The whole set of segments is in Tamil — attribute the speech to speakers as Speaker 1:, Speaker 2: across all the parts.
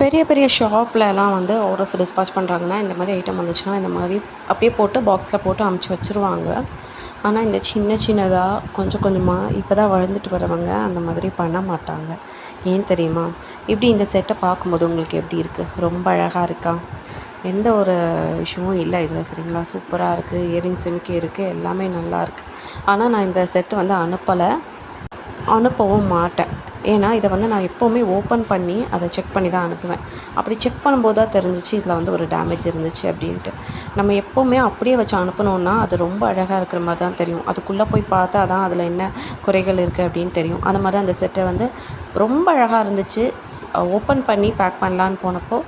Speaker 1: பெரிய பெரிய ஷாப்லலாம் வந்து ஆர்டர்ஸ் டிஸ்பேட்ச் பண்ணுறாங்கன்னா, இந்த மாதிரி ஐட்டம் வந்துச்சுன்னா, இந்த மாதிரி அப்படியே போட்டு பாக்ஸில் போட்டு அமுச்சு வச்சுருவாங்க. ஆனால் இந்த சின்ன சின்னதாக கொஞ்சம் கொஞ்சமாக இப்போ தான் வளர்ந்துட்டு வரவங்க அந்த மாதிரி பண்ண மாட்டாங்க. ஏன் தெரியுமா? இப்படி இந்த செட்டை பார்க்கும்போது உங்களுக்கு எப்படி இருக்குது? ரொம்ப அழகாக இருக்கா? எந்த ஒரு இஷ்யூவும் இல்லை இதில், சரிங்களா? சூப்பராக இருக்குது. இயரிங்ஸ் ஜிமிக்கி இருக்குது. எல்லாமே நல்லாயிருக்கு. ஆனால் நான் இந்த செட்டு வந்து அனுப்பவும் மாட்டேன். ஏன்னா இதை வந்து நான் எப்போவுமே ஓப்பன் பண்ணி அதை செக் பண்ணி தான் அனுப்புவேன். அப்படி செக் பண்ணும்போது தான் தெரிஞ்சிச்சு இதில் வந்து ஒரு டேமேஜ் இருந்துச்சு அப்படின்ட்டு. நம்ம எப்போவுமே அப்படியே வச்சு அனுப்பினோன்னா அது ரொம்ப அழகாக இருக்கிற மாதிரி தான் தெரியும். அதுக்குள்ளே போய் பார்த்தா தான் அதில் என்ன குறைகள் இருக்குது அப்படின்னு தெரியும். அந்த மாதிரி அந்த செட்டை வந்து ரொம்ப அழகாக இருந்துச்சு. ஓப்பன் பண்ணி பேக் பண்ணலான்னு போனப்போ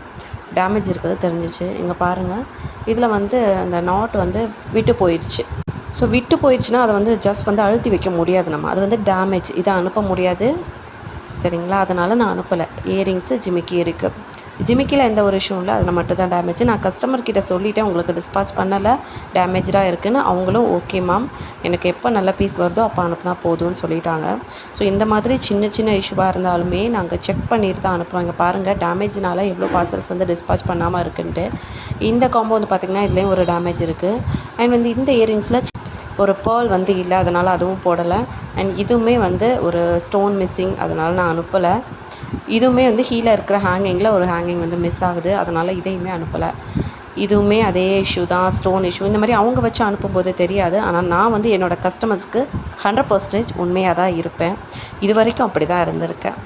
Speaker 1: டேமேஜ் இருக்கிறது தெரிஞ்சிச்சு. இங்கே பாருங்கள், இதில் வந்து அந்த நாட் வந்து விட்டு போயிடுச்சு. ஸோ விட்டு போயிடுச்சுன்னா அதை வந்து ஜஸ்ட் வந்து அழுத்தி வைக்க முடியாது. நம்ம அது வந்து டேமேஜ், இதை அனுப்ப முடியாது, சரிங்களா? அதனால் நான் அனுப்பலை. இயரிங்ஸு ஜிமிக்கி இருக்குது. ஜிமிக்கியில் எந்த ஒரு இஷ்யூவும் இல்லை, அதில் மட்டும் தான் டேமேஜ். நான் கஸ்டமர்கிட்ட சொல்லிவிட்டேன், உங்களுக்கு டிஸ்பேட்ச் பண்ணலை, டேமேஜாக இருக்குதுன்னு. அவங்களும் ஓகே மேம், எனக்கு எப்போ நல்ல பீஸ் வருதோ அப்போ அனுப்புனா போதும்னு சொல்லிட்டாங்க. ஸோ இந்த மாதிரி சின்ன சின்ன இஷ்யூவாக இருந்தாலுமே நாங்கள் செக் பண்ணிட்டு தான் அனுப்புவாங்க. பாருங்கள், டேமேஜ்னால எவ்வளோ பார்சல்ஸ் வந்து டிஸ்பேட்ச் பண்ணாமல் இருக்குன்ட்டு. இந்த காம்போ வந்து பார்த்திங்கன்னா இதுலேயும் ஒரு டேமேஜ் இருக்குது. அண்ட் வந்து இந்த இயரிங்ஸில் ஒரு பேர்ல் வந்து இல்லை, அதனால் அதுவும் போடலை. அண்ட் இதுவுமே வந்து ஒரு ஸ்டோன் மிஸ்ஸிங், அதனால் நான் அனுப்பலை. இதுவுமே வந்து கீழே இருக்கிற ஹேங்கிங்கில் ஒரு ஹேங்கிங் வந்து மிஸ் ஆகுது, அதனால் இதையுமே அனுப்பலை. இதுவுமே அதே இஷ்யூ தான், ஸ்டோன் இஷ்யூ. இந்த மாதிரி அவங்க வச்சு அனுப்பும்போது தெரியாது. ஆனால் நான் வந்து என்னோடய கஸ்டமர்ஸ்க்கு 100% உண்மையாக தான் இருப்பேன். இது வரைக்கும் அப்படி தான் இருந்திருக்கேன்.